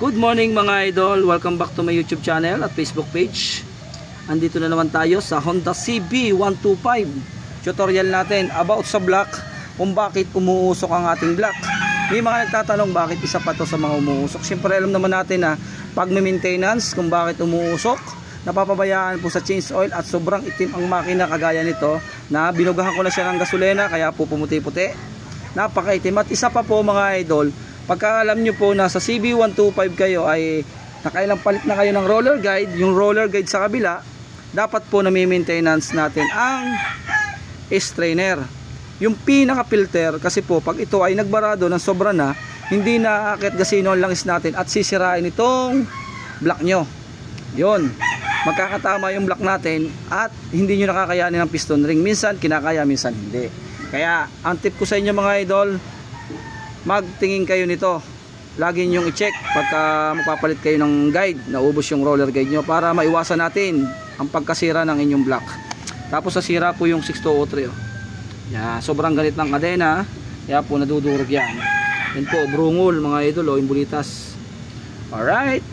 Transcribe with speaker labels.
Speaker 1: Good morning mga idol, welcome back to my YouTube channel at Facebook page. Andito na naman tayo sa Honda CB125. Tutorial natin about sa block, kung bakit umuusok ang ating block. May mga nagtatanong bakit isa pa to sa mga umuusok. Siyempre alam naman natin na pag may maintenance kung bakit umuusok, napapabayaan po sa change oil at sobrang itim ang makina kagaya nito na binugahan ko na siya ng gasolina kaya po pumuti-puti. Napakaitim. At isa pa po mga idol, pagka alam nyo po na sa CB125 kayo ay nakailang palit na kayo ng roller guide, yung roller guide sa kabila, dapat po nami-maintenance natin ang strainer, yung pinaka filter, kasi po pag ito ay nagbarado ng sobra na, hindi na aakit gasino ang langis natin at sisirain itong block nyo. Yun, magkakatama yung block natin at hindi nyo nakakayanin ng piston ring. Minsan kinakaya, minsan hindi. Kaya ang tip ko sa inyo mga idol, magtingin kayo nito. Lagi nyo i-check pagka magpapalit kayo ng guide, naubos yung roller guide nyo, para maiwasan natin ang pagkasira ng inyong block. Tapos nasira po yung 6203 oh. Yeah, sobrang ganit ng kadena, kaya po nadudurog yan. Yan po, brungol mga idol, yung bulitas. Alright.